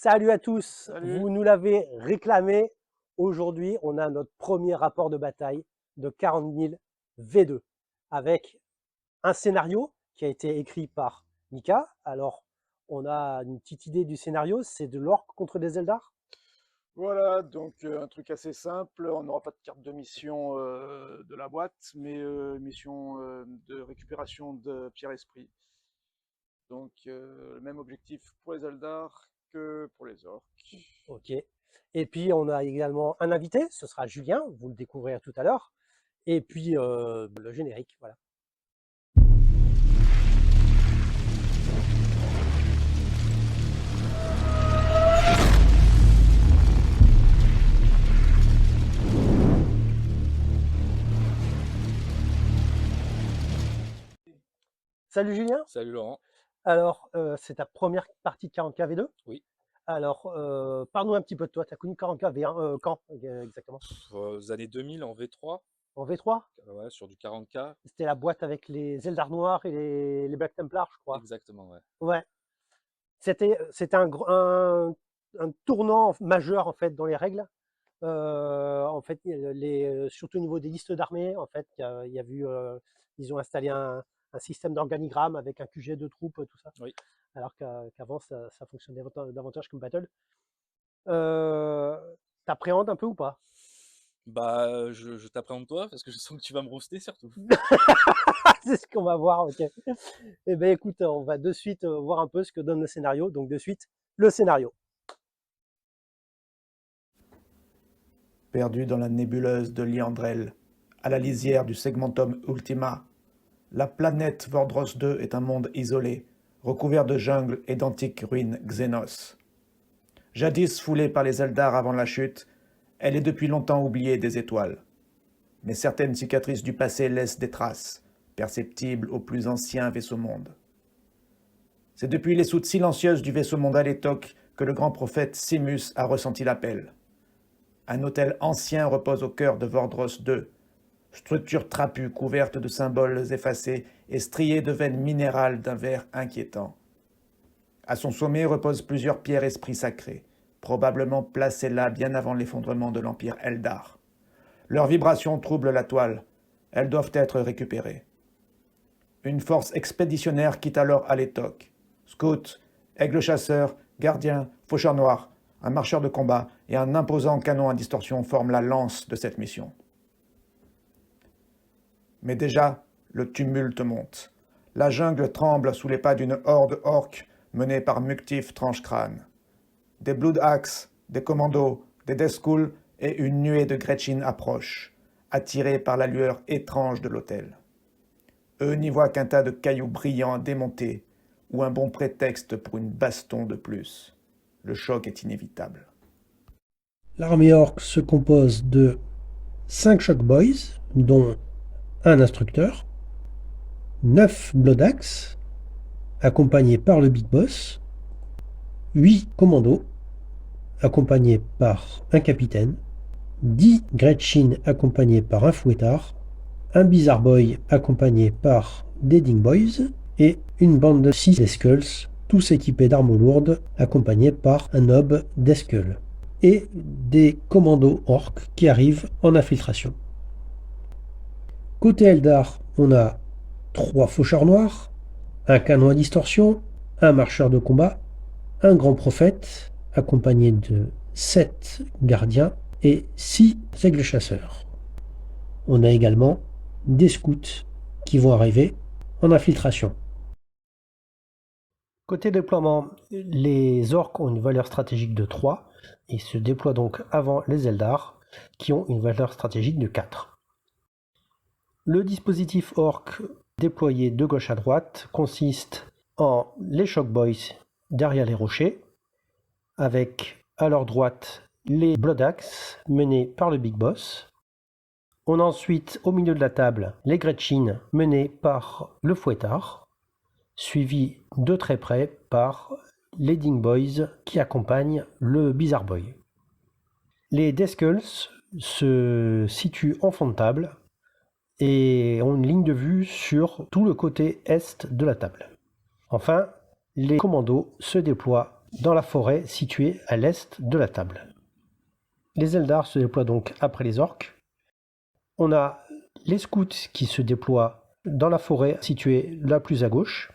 Salut à tous, Salut. vous nous l'avez réclamé. Aujourd'hui, on a notre premier rapport de bataille de 40 000 V2 avec un scénario qui a été écrit par Mika. Alors, on a une petite idée du scénario, c'est de l'orque contre des Eldar. Voilà, donc un truc assez simple. On n'aura pas de carte de mission de la boîte, mais mission de récupération de pierre-esprit. Donc le même objectif pour les Eldar que pour les orques. Ok. Et puis, on a également un invité, ce sera Julien, vous le découvrirez tout à l'heure. Et puis, le générique, voilà. Salut Julien. Salut Laurent. Alors, c'est ta première partie de 40K V2. Oui. Alors, parle-nous un petit peu de toi. Tu as connu 40K V1 quand exactement? Aux années 2000 en V3, En V3? ouais, sur du 40K. C'était la boîte avec les Eldar noirs et les Black Templars, je crois. Exactement, ouais. Ouais. C'était un tournant majeur en fait dans les règles. En fait, surtout au niveau des listes d'armées, en fait, il y a vu, ils ont installé un système d'organigramme avec un QG de troupes, tout ça. Oui. Alors qu'avant, ça fonctionnait davantage comme battle. Euh, T'appréhendes un peu ou pas? Bah, je t'appréhende toi parce que je sens que tu vas me roaster surtout. C'est ce qu'on va voir, ok. Eh bien, écoute, on va de suite voir un peu ce que donne le scénario. Donc, de suite, le scénario. Perdu dans la nébuleuse de Liandrel, à la lisière du Segmentum Ultima, la planète Vordros II est un monde isolé, recouvert de jungles et d'antiques ruines Xénos. Jadis foulée par les Eldar avant la chute, elle est depuis longtemps oubliée des étoiles. Mais certaines cicatrices du passé laissent des traces, perceptibles aux plus anciens vaisseaux-mondes. C'est depuis les soutes silencieuses du vaisseau-monde Alétoc que le grand prophète Simus a ressenti l'appel. Un autel ancien repose au cœur de Vordros II, structure trapue couverte de symboles effacés et striée de veines minérales d'un vert inquiétant. À son sommet reposent plusieurs pierres esprits sacrés, probablement placées là bien avant l'effondrement de l'Empire Eldar. Leurs vibrations troublent la toile, elles doivent être récupérées. Une force expéditionnaire quitte alors Alétoc. Scouts, aigles chasseurs, gardiens, faucheurs noirs, un marcheur de combat et un imposant canon à distorsion forment la lance de cette mission. Mais déjà, le tumulte monte. La jungle tremble sous les pas d'une horde orque menée par Muktif Tranche-Crâne. Des Blood Axe, des commandos, des Death School et une nuée de Gretchin approchent, attirés par la lueur étrange de l'autel. Eux n'y voient qu'un tas de cailloux brillants à démonter, ou un bon prétexte pour une baston de plus. Le choc est inévitable. L'armée orque se compose de 5 Shock Boys, dont un instructeur, 9 Bloodaxe, accompagnés par le Big Boss, 8 commandos, accompagnés par un capitaine, 10 Gretchin accompagnés par un fouettard, un Bizarre Boy accompagné par des Ding Boys, et une bande de 6 Skulls, tous équipés d'armes lourdes, accompagnés par un Nob d'Eskull, et des commandos orques qui arrivent en infiltration. Côté Eldar, on a 3 faucheurs noirs, un canon à distorsion, un marcheur de combat, un grand prophète, accompagné de 7 gardiens et 6 aigles chasseurs. On a également des scouts qui vont arriver en infiltration. Côté déploiement, les orques ont une valeur stratégique de 3 et se déploient donc avant les Eldar qui ont une valeur stratégique de 4. Le dispositif orc déployé de gauche à droite consiste en les Shock Boys derrière les rochers, avec à leur droite les Bloodaxe menés par le Big Boss. On a ensuite au milieu de la table les Gretchin menés par le Fouettard, suivi de très près par les Ding Boys qui accompagnent le Bizarre Boy. Les Death Skulls se situent en fond de table et ont une ligne de vue sur tout le côté est de la table. Enfin, les commandos se déploient dans la forêt située à l'est de la table. Les Eldar se déploient donc après les orques. On a les scouts qui se déploient dans la forêt située la plus à gauche,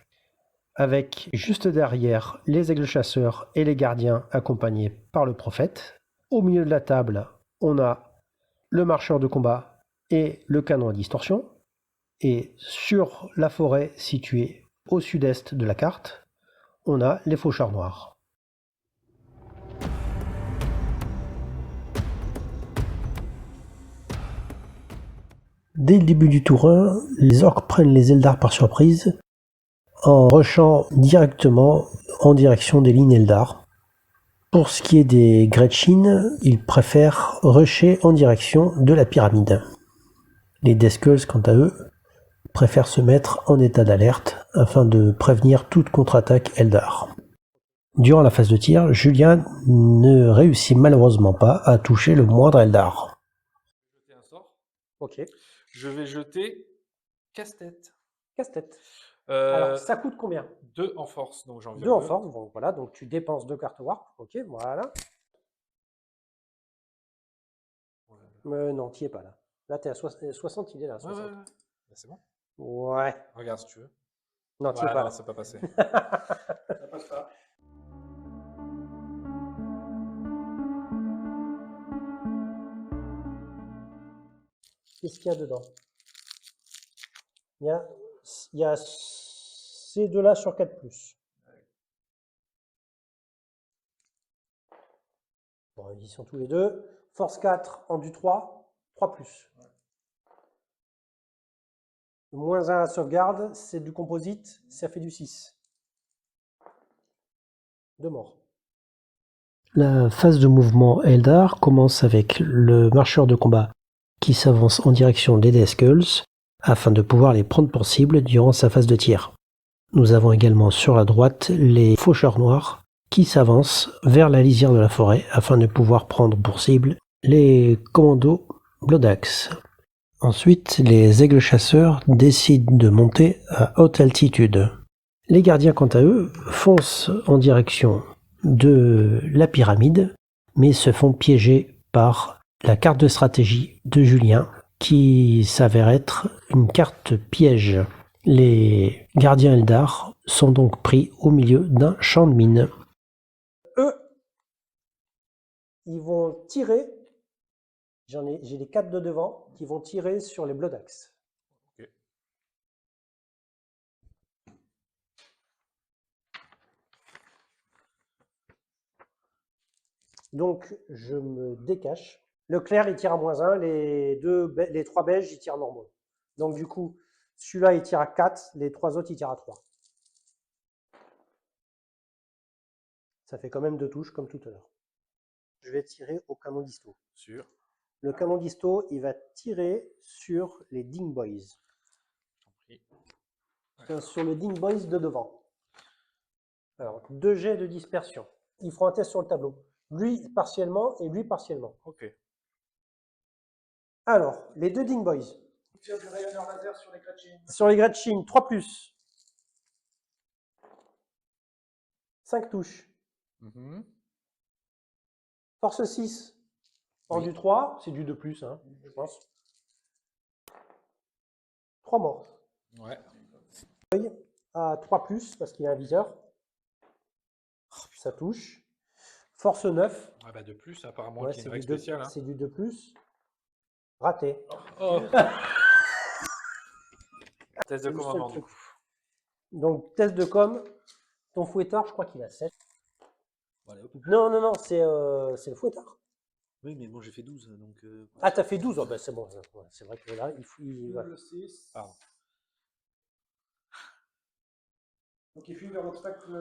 avec juste derrière les aigles chasseurs et les gardiens accompagnés par le prophète. Au milieu de la table, on a le marcheur de combat et le canon à distorsion. Et sur la forêt située au sud-est de la carte, on a les faucheurs noirs. Dès le début du tour 1, les orques prennent les Eldar par surprise en rushant directement en direction des lignes Eldar. Pour ce qui est des Gretchin, ils préfèrent rusher en direction de la pyramide. Les Deathskulls, quant à eux, préfèrent se mettre en état d'alerte afin de prévenir toute contre-attaque Eldar. Durant la phase de tir, Julien ne réussit malheureusement pas à toucher le moindre Eldar. Je vais jeter un sort. Ok. Je vais jeter casse-tête. Casse-tête. Alors, Euh, ça coûte combien? 2 en force, donc j'en 2 en force. Bon, voilà, donc tu dépenses 2 cartes warp. Ok, voilà. Non, tu n'y es pas là. Là, tu es à 60, il est là. À 60. Bah, c'est bon. Ouais. Regarde si tu veux. Non, tu n'y es pas non, là. c'est pas passé. Ça passe pas. Qu'est-ce qu'il y a dedans? Il y a ces deux-là sur 4+. Bon, ils sont tous les deux. Force 4, endu 3, 3+. -1 à la sauvegarde, c'est du composite, ça fait du 6. 2 morts. La phase de mouvement Eldar commence avec le marcheur de combat qui s'avance en direction des Deathskulls afin de pouvoir les prendre pour cible durant sa phase de tir. Nous avons également sur la droite les faucheurs noirs qui s'avancent vers la lisière de la forêt afin de pouvoir prendre pour cible les commandos Bloodaxe. Ensuite, les aigles chasseurs décident de monter à haute altitude. Les gardiens, quant à eux, foncent en direction de la pyramide, mais se font piéger par la carte de stratégie de Julien, qui s'avère être une carte piège. Les gardiens Eldar sont donc pris au milieu d'un champ de mines. Eux, ils vont tirer. J'ai les 4 de devant qui vont tirer sur les Bloodaxe. Ok. Donc, je me décache. Le clair, il tire à -1. Les 3 beiges, ils tirent normaux. Donc, du coup, celui-là, il tire à 4. Les 3 autres, ils tirent à 3. Ça fait quand même 2 touches, comme tout à l'heure. Je vais tirer au canon disto. Sûr. Le canon disto, il va tirer sur les Ding Boys. J'en prie. Enfin, sur le Ding Boys de devant. Alors, 2 jets de dispersion. Ils feront un test sur le tableau. Lui partiellement et lui partiellement. Ok. Alors, les 2 Ding Boys. Tire du rayonneur laser sur les Gretchin. Sur les Gretchin, 3+. 5 touches. Mhm. Force 6. En du 3, c'est du 2+, hein, je pense. 3 morts. Ouais. À 3+, parce qu'il a un viseur. Ça touche. Force 9. Ah bah de plus, apparemment, Ouais, qu'il y a c'est une règle du 2, spéciale. Hein. c'est du 2+. Raté. Oh. Test de C'est le seul commandement, truc. du coup. Donc, test de com. Ton fouettard, je crois qu'il a 7. Bon, allez, hop. Non, c'est le fouettard. Oui, mais bon, j'ai fait 12, donc... Ah, t'as fait 12. Oh, ben, c'est bon. Ouais, c'est vrai que là, voilà. Le 6. Pardon. Donc il fuit vers l'obstacle,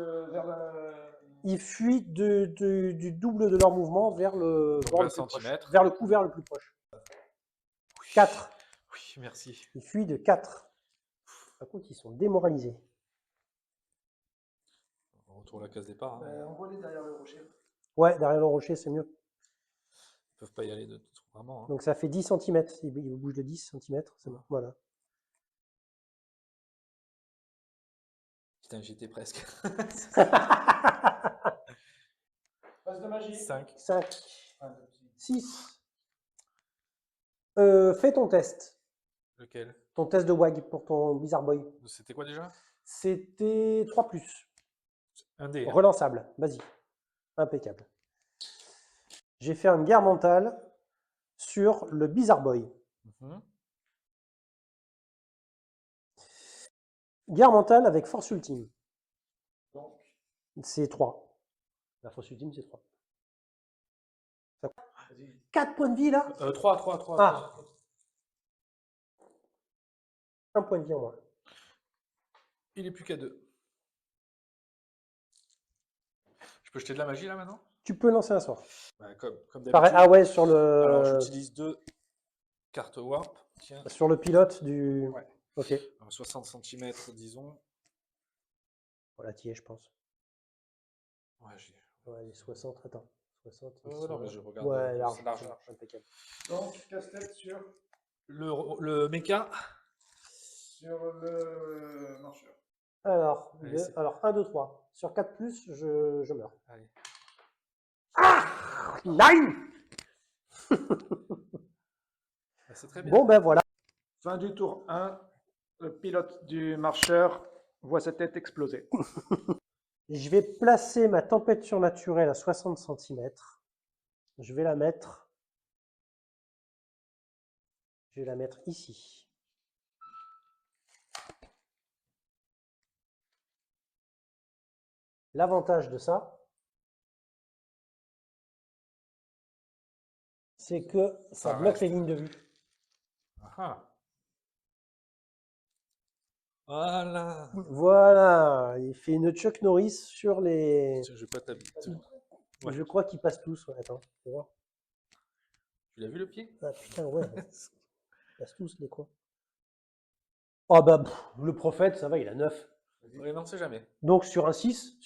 Ils fuient du double de leur mouvement vers le Donc bord 20 le plus proche, centimètres. vers le couvert le plus proche. 4. Oui, merci. Ils fuient de 4. Par contre, ils sont démoralisés. On retourne à la case départ. Hein. envoie-les derrière le rocher. Ouais, derrière le rocher, c'est mieux. Ils peuvent pas y aller de vraiment. Hein. Donc ça fait 10 cm. Ils bougent de 10 cm. C'est bon. Voilà. Putain, j'y étais presque. Passe de magie. 5. 5, 6. Fais ton test. Lequel? Ton test de WAG pour ton Bizarre Boy. C'était quoi déjà? C'était 3+. Un dé. Hein. Relançable. Vas-y. Impeccable. J'ai fait une guerre mentale sur le Bizarre Boy. Mhm. Guerre mentale avec force ultime. C'est 3. La force ultime, c'est 3. 4 points de vie là. 3. Ah. Un point de vie en moins. Il est plus qu'à 2. Je peux jeter de la magie là maintenant? Tu peux lancer un sort. Bah, comme Pareil. d'habitude. Ah ouais, sur Alors le j'utilise 2 cartes warp. Tiens, sur le pilote du. Ouais. Ok. alors, 60 cm disons. Voilà, t'y es, je pense. Ouais, j'ai. Ouais, les 60. Attends. 60. non, mais je regarde. Ouais, large. c'est large. Impeccable. Donc, casse-tête sur Le méca. le marcheur. Alors, Allez, c'est- 1, 2, 3. Sur 4+, je meurs. Allez. Ah 9. Bah, c'est très bien. Bon, ben voilà. Fin du tour 1. Le pilote du marcheur voit sa tête exploser. Je vais placer ma tempête surnaturelle à 60 cm. Je vais la mettre. Je vais la mettre ici. L'avantage de ça, c'est que ça Ça bloque reste. les lignes de vue. Ah. Voilà. Voilà, il fait une Chuck Norris sur les. Tiens, je vais pas t'habiller. Ouais. Je crois qu'ils passent tous. Ouais, attends, tu vois. Tu l'as vu le pied? Ah putain, ouais, ils passent tous les quoi. Oh bah, le prophète, ça va, il a 9. Oui, non, c'est jamais. Donc sur un 6,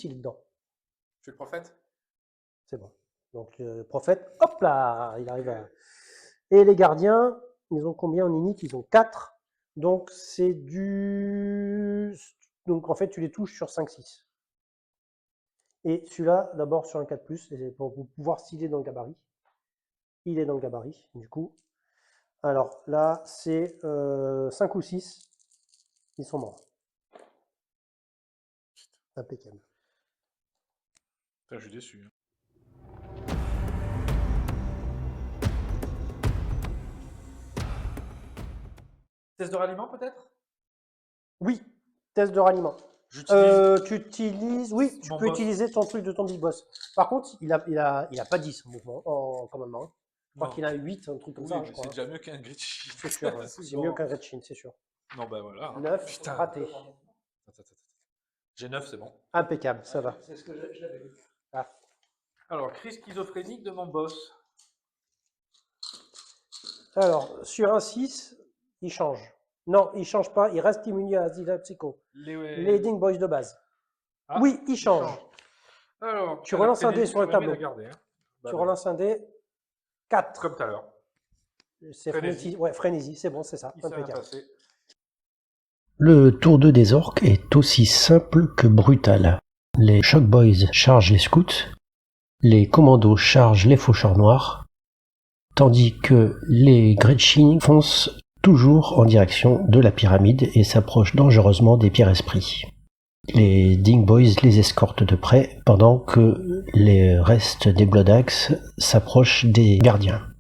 il est dedans. Je suis le prophète? C'est bon. Donc le prophète, hop là, il arrive à. Et les gardiens, ils ont combien en init? Ils ont 4. Donc c'est du. Donc en fait, tu les touches sur 5-6. Et celui-là, d'abord sur un 4+, et pour pouvoir s'il est dans le gabarit. Il est dans le gabarit, du coup. Alors là, c'est 5 ou 6. Ils sont morts. Impeccable. Putain, je suis déçu. Hein. Test de ralliement peut-être? Oui, test de ralliement. J'utilise. Tu utilises, oui, tu Mon peux boss. utiliser ton truc de ton big boss. Par contre, il a pas 10 en mouvement, en commandement. Je crois Non. qu'il a 8, un truc comme Oui, ça, mais je crois. c'est déjà mieux qu'un grid sheet. C'est sûr, ouais. C'est mieux qu'un Red Shin, c'est sûr. Non, bah voilà. 9, Putain. raté. Attends. J'ai 9, c'est bon. Impeccable, ça va. C'est ce que j'avais vu. Ah. Alors, crise schizophrénique de mon boss. Alors, sur un 6, il change. Non, il change pas, il reste immunisé à Asila Psycho. Les Ding Boys de base. Ah, Oui, il change. Alors, Tu la relances un dé frénésie, sur le tu pourrais tableau. la garder, hein. Bah, Tu vas-y. relances un dé. 4. Comme tout à l'heure. C'est Frénésie. Ouais, frénésie, c'est bon, c'est ça. Il s'est rien Impeccable. passé. Le tour 2 des orques est aussi simple que brutal. Les Shock Boys chargent les scouts, les commandos chargent les faucheurs noirs, tandis que les Gretschin foncent toujours en direction de la pyramide et s'approchent dangereusement des pierres esprits. Les Ding Boys les escortent de près pendant que les restes des Blood Axe s'approchent des gardiens.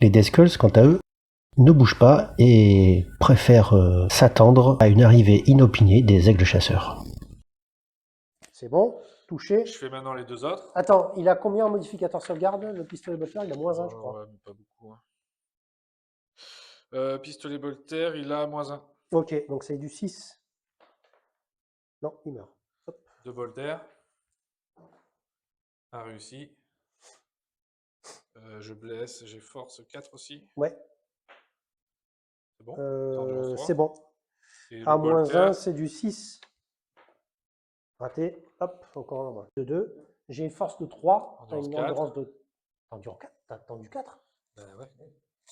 Les Death Skulls, quant à eux, ne bougent pas et préfèrent s'attendre à une arrivée inopinée des aigles chasseurs. C'est bon, touché. Je fais maintenant les deux autres. Attends, il a combien en modificateur sauvegarde, le pistolet Bolter? Il a -1, je crois. Ouais, mais pas beaucoup. Hein. Pistolet Bolter, il a -1. Ok, donc c'est du 6. Non, il meurt. Hop. De Bolter. Un réussi. Je blesse, j'ai force 4 aussi. Ouais, C'est bon. Endurance 3. c'est bon. Et À le Bolter, -1, c'est du 6. Raté. Hop, encore un moins. De 2. J'ai une force de 3. T'as Endurance une 4. endurance de. T'as tendu 4. bah ouais.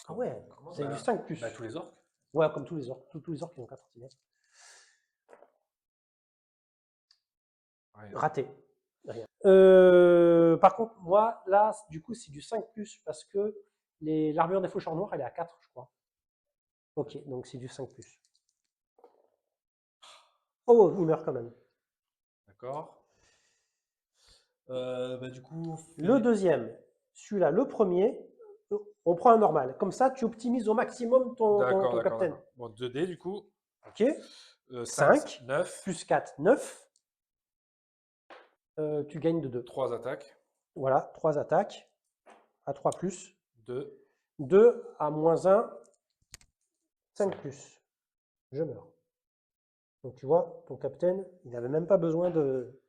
Ah ouais, c'est Bah, du 5 plus. Bah, tous les orques. Ouais, comme tous les orques. Tous les orques qui ont 4 cm. Ouais. Raté. Rien. par contre, moi, là, du coup, c'est du 5+, parce que l'armure des faucheurs noirs, elle est à 4, je crois. Ok, donc c'est du 5+. Oh, il meurt quand même. D'accord. Bah, du coup, Le deuxième, celui-là, le premier, on prend un normal. Comme ça, tu optimises au maximum ton D'accord, d'accord, capitaine. d'accord. Bon, 2D du coup. Ok, 5, 9, plus 4, 9. Tu gagnes de 2. 3 attaques, Voilà, 3 attaques à 3+. 2. 2 à -1, 5+. Je meurs. Donc tu vois, ton capitaine, il n'avait même pas besoin de...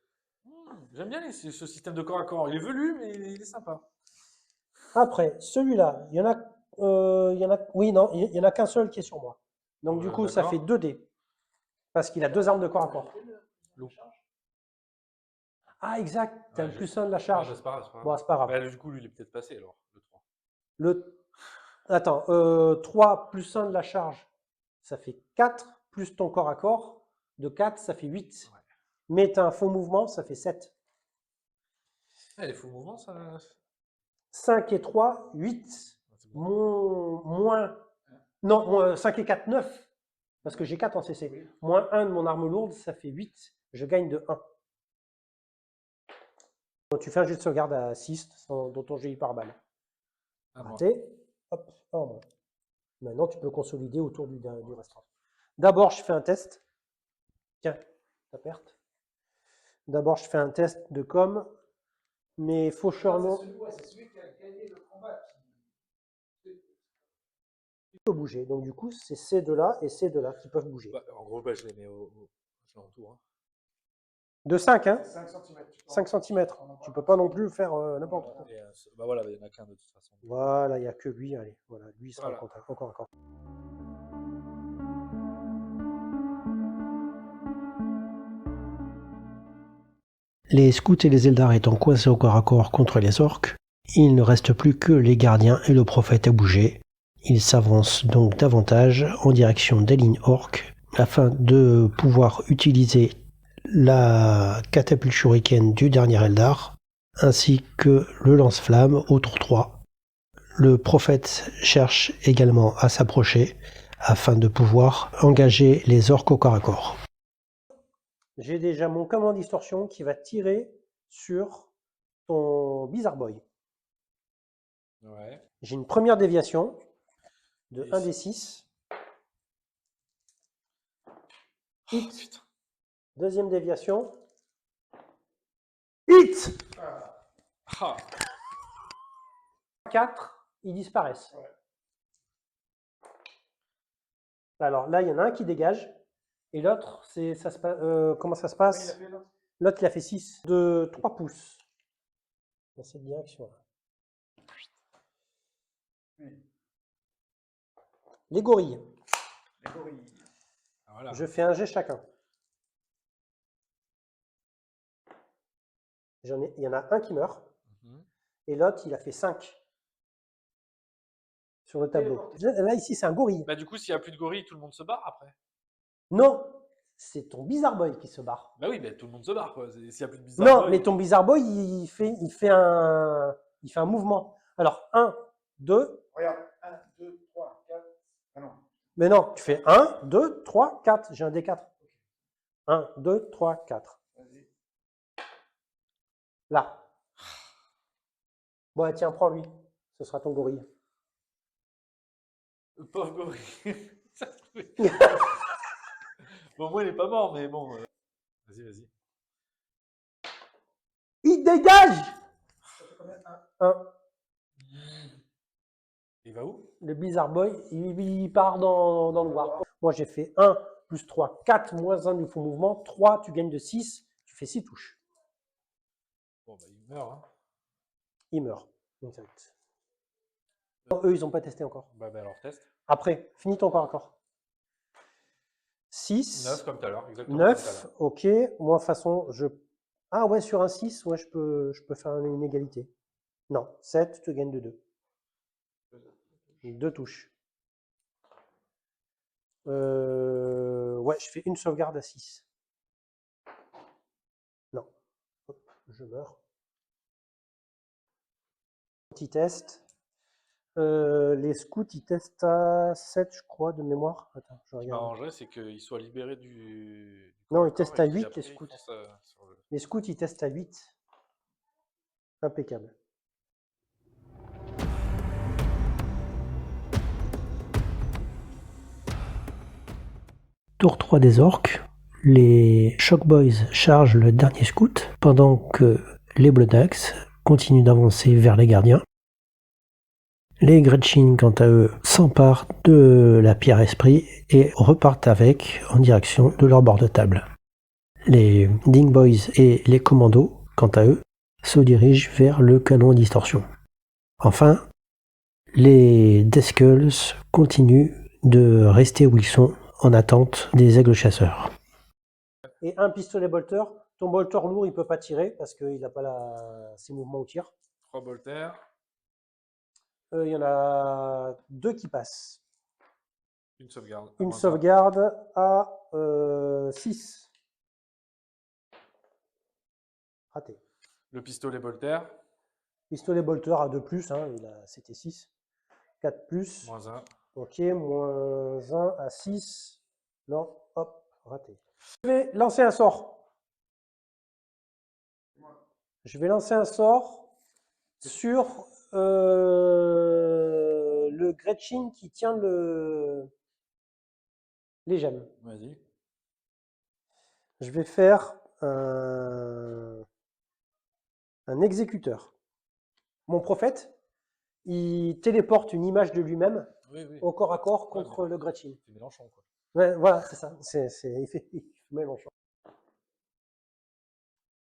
J'aime bien ce système de corps à corps. Il est velu, mais il est sympa. Après, celui-là, il y en a... Oui, non, il n'y en a qu'un seul qui est sur moi. Donc du coup, ça D'accord. fait 2D. Parce qu'il a 2 armes de corps à corps. Loup. Ah, exact, t'as Ouais, un +1 de la charge. Ah, bah, c'est pas grave, c'est pas grave. Bon, c'est pas grave. Bah, du coup, lui, il est peut-être passé alors, le 3. Attends, 3 +1 de la charge, ça fait 4, plus ton corps à corps. De 4, ça fait 8. Ouais. Mais tu as un faux mouvement, ça fait 7. Les faux mouvements, ça. 5 et 3, 8. C'est bon. Moins. Non, 5 et 4, 9. Parce que j'ai 4 en CC. Moins 1 de mon arme lourde, ça fait 8. Je gagne de 1. Donc, tu fais un jet de sauvegarde à 6 dans ton jet par balle. À moi. Raté. Hop, en moins. Maintenant, tu peux consolider autour du restant. D'abord, je fais un test. Tiens, ta perte. D'abord, je fais un test de com. Mes faucheurs noirs. C'est celui qui a gagné le combat. Il peut bouger. Donc, du coup, c'est ces deux-là et ces deux-là qui peuvent bouger. Bah, en gros, bah, je les mets je les entoure, hein. De 5, hein 5 cm. 5 cm. Tu peux pas non plus faire n'importe quoi. Et, bah voilà, il n'y en a qu'un de toute façon. Voilà, il n'y a que lui. Allez, voilà, lui il sera Voilà. en contact. Encore. Les scouts et les eldar étant coincés au corps à corps contre les orques, il ne reste plus que les gardiens et le prophète à bouger. Ils s'avancent donc davantage en direction des lignes orques afin de pouvoir utiliser la catapulte shuriken du dernier eldar ainsi que le lance-flamme au tour 3. Le prophète cherche également à s'approcher afin de pouvoir engager les orques au corps à corps. J'ai déjà mon command distorsion qui va tirer sur ton Bizarre Boy. Ouais. J'ai une première déviation de Et 1d6. Hit. Putain. Deuxième déviation. Hit. Ah. 4, ils disparaissent. Alors là, il y en a un qui dégage. Et l'autre, comment ça se passe? L'autre, il a fait 6 de 3 pouces. Dans cette direction-là. Les gorilles. Voilà. Je fais un jet chacun. Il y en a un qui meurt. Mhm. Et l'autre, il a fait 5 sur le tableau. Là, ici, c'est un gorille. Bah, du coup, s'il n'y a plus de gorilles, tout le monde se barre après. Non, c'est ton Bizarre Boy qui se barre. Bah oui, mais tout le monde se barre, quoi. S'il n'y a plus de bizarre. Non, mais ton Bizarre Boy, il fait un mouvement. Alors, 1, 2. Regarde, 1, 2, 3, 4. Ah non. Mais non, tu fais 1, 2, 3, 4. J'ai un D4. 1, 2, 3, 4. Vas-y. Là. Bon, tiens, prends-lui. Ce sera ton gorille. Le pauvre gorille. Ça se trouve. Bon, moi, il n'est pas mort, mais bon. Vas-y. Il dégage! 1. Il va où? Le Bizarre Boy, il part dans le noir. Moi, j'ai fait 1, plus 3, 4, moins 1 du faux mouvement. 3, tu gagnes de 6. Tu fais 6 touches. Bon, bah, il meurt, hein. Il meurt. Exact. Non, eux, ils n'ont pas testé encore. Bah, alors, test. Après, finis ton corps à corps. 6. 9 comme tout à l'heure, exactement. Comme tout à 9, l'heure. ok. Moi, de toute façon, Ah ouais, sur un 6, ouais, je peux faire une égalité. Non, 7, tu gagnes de 2. 2 touches. Ouais, je fais une sauvegarde à 6. Non. Hop, je meurs. Ils testent. Les scouts, ils testent à 7, je crois, de mémoire. Attends, je Ce qui regarde. m'arrangerait, c'est qu'ils soient libérés du Non, corps à ils testent corps à et qu'ils 8, les après, ils scouts. foncent, sur le... Les scouts, ils testent à 8. Impeccable. Tour 3 des orques. Les Shock Boys chargent le dernier scout pendant que les Bloodaxe continuent d'avancer vers les gardiens. Les Gretchin, quant à eux, s'emparent de la pierre esprit et repartent avec en direction de leur bord de table. Les Ding Boys et les commandos, quant à eux, se dirigent vers le canon à distorsion. Enfin, les Deathskulls continuent de rester où ils sont en attente des aigles chasseurs. Et un pistolet bolter. Ton bolter lourd, il peut pas tirer parce qu'il n'a pas ses mouvements au tir. 3 bolters. Il y en a 2 qui passent. Une sauvegarde. Une moins un. sauvegarde à 6. Raté. Le pistolet bolter. Pistolet bolter à 2+, hein, c'était 6. 4+. Moins 1. Ok, moins 1 à 6. Non, hop, raté. Je vais lancer un sort. Je vais lancer un sort sur le Gretchin qui tient les gemmes. Vas-y. Je vais faire un exécuteur. Mon prophète, il téléporte une image de lui-même Oui, oui. au corps à corps Ouais, contre le Gretchin. C'est Mélenchon, quoi. Ouais, voilà, c'est ça. Il fait Mélenchon.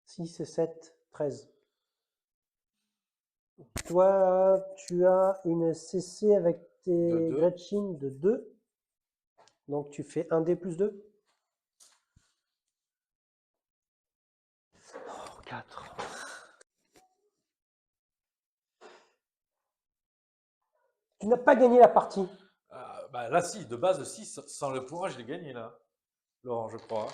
6 et 7, 13. Toi, tu as une CC avec tes De 2. Gretchin de 2. Donc tu fais 1D plus 2. 4. Tu n'as pas gagné la partie. Bah là, si, de base, si, sans le pouvoir, je l'ai gagné, là. Laurent, je crois.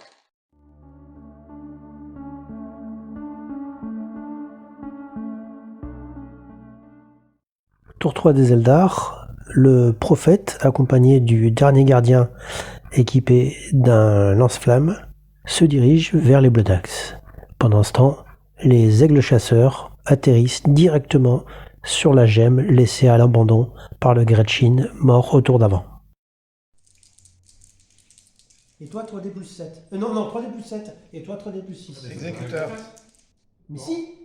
Tour 3 des Eldar, le prophète, accompagné du dernier gardien équipé d'un lance-flamme, se dirige vers les Bloodaxe. Pendant ce temps, les aigles chasseurs atterrissent directement sur la gemme laissée à l'abandon par le Gretchin mort au tour d'avant. Et toi, 3D plus 7. Non, 3D plus 7. Et toi, 3D plus 6. Exécuteur. Mais si.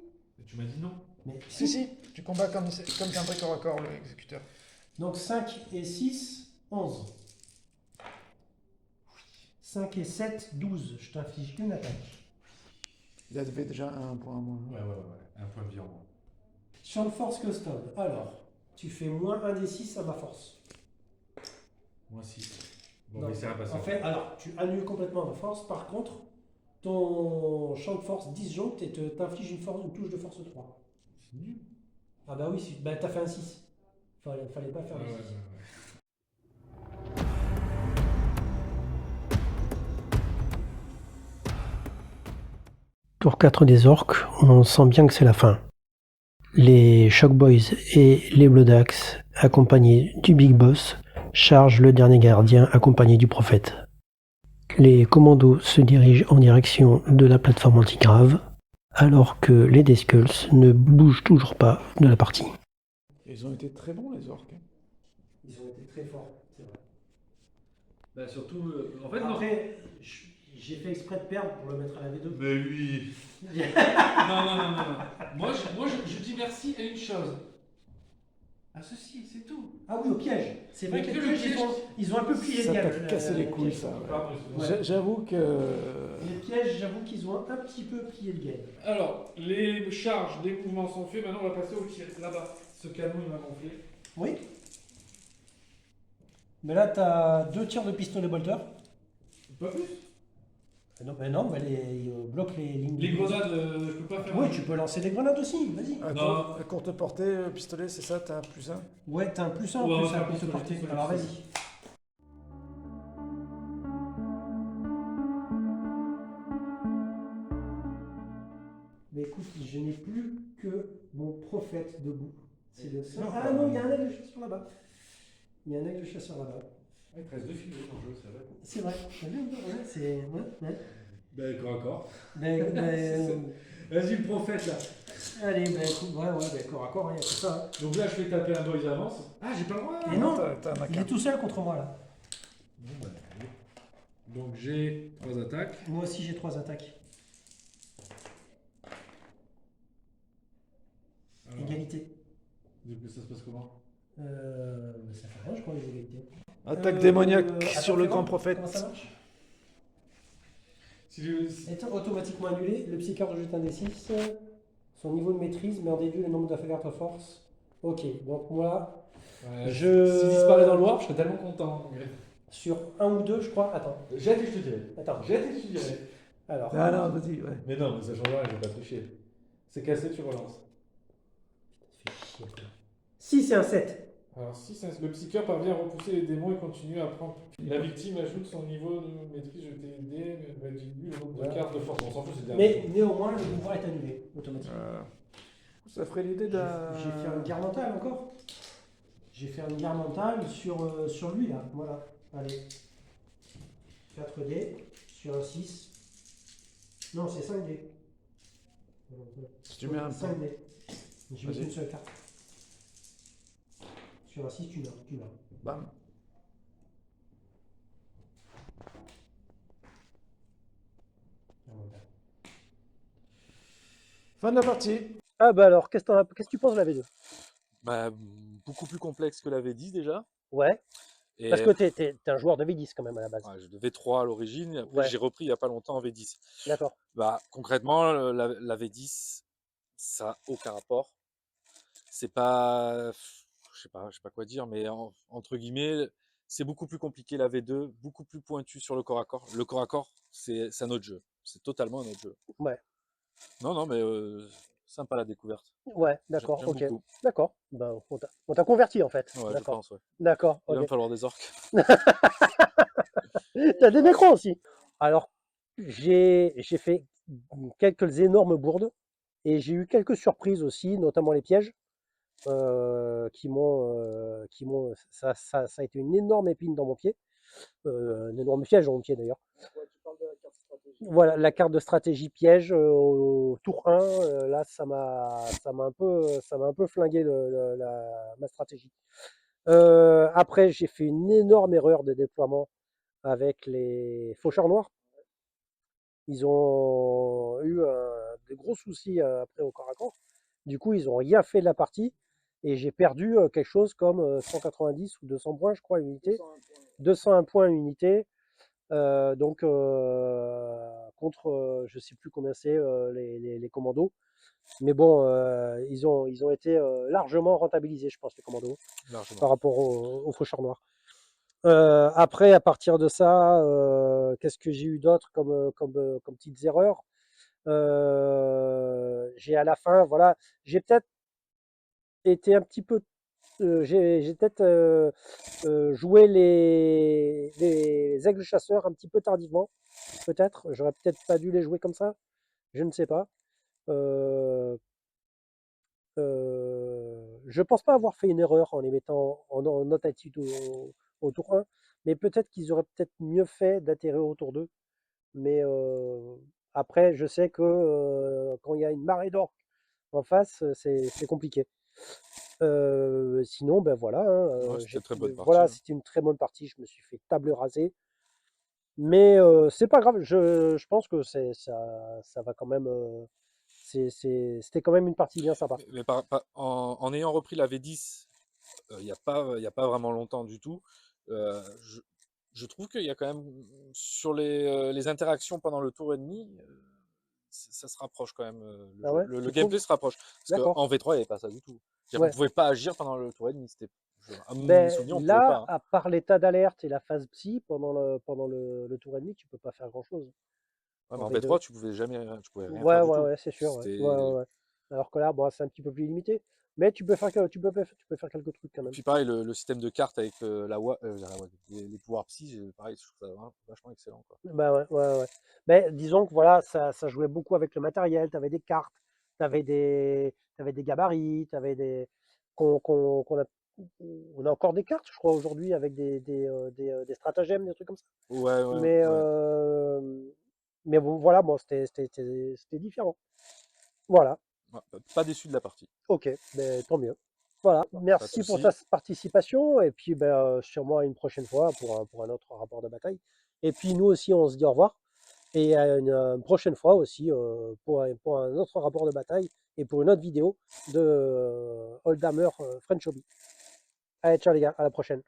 Tu m'as dit non. Mais Si, tu combats comme un vrai corps à corps, le exécuteur. Donc 5 et 6, 11. 5 et 7, 12. Je t'inflige qu'une attaque. Il avait déjà un point à moins. Ouais. Un point de vie en moins. Champ de force custom. Alors, tu fais moins 1 des 6 à ma force. Moins 6. Bon, Non, mais c'est impossible. en fait, alors, tu annules complètement ma force. Par contre, ton champ de force disjoncte et t'inflige une touche de force 3. C'est nul. Ah bah oui, bah t'as fait un 6. Fallait pas faire le 6. Tour 4 des orques, on sent bien que c'est la fin. Les Shock Boys et les Bloodaxe, accompagnés du Big Boss, chargent le dernier gardien accompagné du prophète. Les commandos se dirigent en direction de la plateforme antigrave, alors que les Deathskulls ne bougent toujours pas de la partie. Ils ont été très bons, les orques. Ils ont été très forts, c'est vrai. Bah surtout, en fait, non. Après, j'ai fait exprès de perdre pour le mettre à la V2. Mais oui. non. Moi, je dis merci à une chose. À ceci, c'est tout. Ah oui, au piège. C'est vrai Mais que que les le pièges, piège, ils ont un peu plié Ça le t'a gap. cassé les couilles, pièges. ça. Ouais. Pardon, excuse-moi. J'avoue que... Les pièges, j'avoue qu'ils ont un petit peu plié le game. Alors, les charges, les mouvements sont faits. Maintenant, on va passer au tir. Là-bas, ce canon, il m'a gonflé. Oui. Mais là, t'as 2 tirs de pistolet bolter. Pas plus. Non, bah ils bloquent les lignes. Les grenades, je peux pas faire. Oui, tu peux lancer des grenades aussi, vas-y. Non. À courte portée, pistolet, c'est ça, t'as plus un. Ouais, t'as un plus 1 Ouais, en on plus va à faire courte pistolet, portée. pistolet, Alors pistolet. vas-y. Mais écoute, je n'ai plus que mon prophète debout. C'est le seul. Non, Ah non, il y a un aigle de chasseur là-bas. Il y a un aigle de chasseur là-bas. Il te reste 2 filets dans le jeu, c'est vrai. C'est vrai. T'as vu, ouais, c'est. Ouais. Ben, corps à corps. Ben, Vas-y, le prophète là. allez, ben écoute, ben corps à corps, il y a que ça. Hein. Donc là, je fais taper un boys avance. Ah, j'ai pas le droit. Et non, t'as ma il est carte. tout seul contre moi là. Bon, bah, allez. Donc j'ai 3 attaques. Moi aussi j'ai 3 attaques. Alors, Égalité. du coup, ça se passe comment? Ça fait rien, je crois, les égalités. Attaque démoniaque Attends, sur le fais grand voir prophète. Comment ça marche? Si je- Étant automatiquement annulé, le psychard jette un des 6. Son niveau de maîtrise, mais en déduit le nombre d'affects de force. Ok, donc moi, S'il disparaît dans le noir, je serais tellement content. sur 1 ou 2, je crois. Attends, Jette et je te dirai. attends. Jette et je te dirai. Alors, Ah non, vas-y, ouais. Mais non, mais ça change rien, je vais pas tricher. C'est cassé, tu relances. si c'est un 7. Alors, si le psycheur parvient à repousser les démons et continue à prendre. La victime ajoute son niveau de maîtrise jeté dé, mais diminue le nombre de Voilà. cartes de force. On s'en fout, c'est le dernier. Mais néanmoins, le pouvoir est annulé automatiquement. Ça ferait l'idée d'un. J'ai fait un guerre mentale encore. J'ai fait une guerre mentale sur lui là. Voilà. Allez. 4 dés sur un 6. Non, c'est 5 dés. Si tu mets un 5 dés. J'ai mis Vas-y. une seule carte. Sur un 6, tu meurs. Bam. Fin de la partie. Ah bah alors, qu'est-ce que tu penses de la V2? Bah, beaucoup plus complexe que la V10 déjà. Ouais, Et parce que t'es un joueur de V10 quand même à la base. ouais, je devais 3 à l'origine, et après Ouais. j'ai repris il n'y a pas longtemps en V10. D'accord. Bah, concrètement, la V10, ça n'a aucun rapport. C'est pas. Je sais pas quoi dire, mais entre guillemets, c'est beaucoup plus compliqué la V2, beaucoup plus pointu sur le corps à corps. Le corps à corps, c'est un autre jeu. C'est totalement un autre jeu. Ouais. Non, mais sympa la découverte. Ouais, d'accord, J'aime ok. beaucoup. D'accord. Ben, on t'a converti en fait. Ouais, je D'accord. pense, ouais. D'accord, Il va me ok. falloir des orques. T'as des nécrons aussi. Alors, j'ai fait quelques énormes bourdes et j'ai eu quelques surprises aussi, notamment les pièges, ça a été une énorme épine dans mon pied, un énorme piège dans mon pied d'ailleurs. Ouais, tu parles de la carte stratégique. Voilà, la carte de stratégie piège au tour 1, là, ça m'a un peu flingué ma stratégie. Après, j'ai fait une énorme erreur de déploiement avec les faucheurs noirs. Ils ont eu des gros soucis après au corps à corps. Du coup, ils n'ont rien fait de la partie. Et j'ai perdu quelque chose comme 190 ou 200 points, je crois, unité. 201 points unité. Donc, contre, je ne sais plus combien c'est, les commandos. Mais bon, ils ont été largement rentabilisés, je pense, les commandos, Largement. par rapport aux faucheurs noirs. Après, à partir de ça, qu'est-ce que j'ai eu d'autre comme petites erreurs? J'ai à la fin, voilà, j'ai peut-être été un petit peu, j'ai peut-être joué les aigles chasseurs un petit peu tardivement, peut-être. J'aurais peut-être pas dû les jouer comme ça, je ne sais pas. Je pense pas avoir fait une erreur en les mettant en note attitude au tour 1, mais peut-être qu'ils auraient peut-être mieux fait d'atterrir au tour 2. Mais après, je sais que quand il y a une marée d'orques en face, c'est compliqué. Sinon, ben voilà, hein, Ouais, c'était une très bonne partie. voilà, Hein. c'était une très bonne partie. Je me suis fait table rasée. Mais c'est pas grave, je pense que ça va quand même. C'était quand même une partie bien sympa. Mais en ayant repris la V10, il n'y a pas vraiment longtemps du tout, je trouve qu'il y a quand même, sur les interactions pendant le tour et demi, ça se rapproche quand même. Ah ouais, Le tu gameplay trouves? se rapproche. Parce D'accord. qu'en V3, il n'y avait pas ça du tout. On Ouais. ne pouvait pas agir pendant le tour et demi. À mes Ben, souvenirs, on ne pouvait là, pas. Hein. à part l'état d'alerte et la phase psy, pendant le tour et demi, tu peux pas faire grand-chose. Ouais, mais En en V2. V3, tu pouvais rien Ouais, faire du ouais, tout. ouais, c'est sûr. Ouais. C'était- Ouais, ouais, ouais. Alors que là, bon, c'est un petit peu plus limité. Mais tu peux faire quelques trucs quand même. Puis pareil, le système de cartes avec les pouvoirs psy, pareil, je trouve ça vachement excellent. Quoi. Bah ouais, ouais, ouais. Mais disons que voilà, ça jouait beaucoup avec le matériel. Tu avais des cartes, tu avais des gabarits, on a encore des cartes, je crois, aujourd'hui, avec des stratagèmes, des trucs comme ça. Ouais, ouais, Mais, ouais. mais bon, voilà, bon, c'était différent. Voilà, Ouais, pas déçu de la partie. ok, ben, tant mieux. Voilà, Pas de merci pour ta souci. participation, et puis ben, sûrement à une prochaine fois pour un autre rapport de bataille. Et puis nous aussi, on se dit au revoir, et à une prochaine fois aussi pour un autre rapport de bataille et pour une autre vidéo de Oldhammer French Hobby. Allez, ciao les gars, à la prochaine.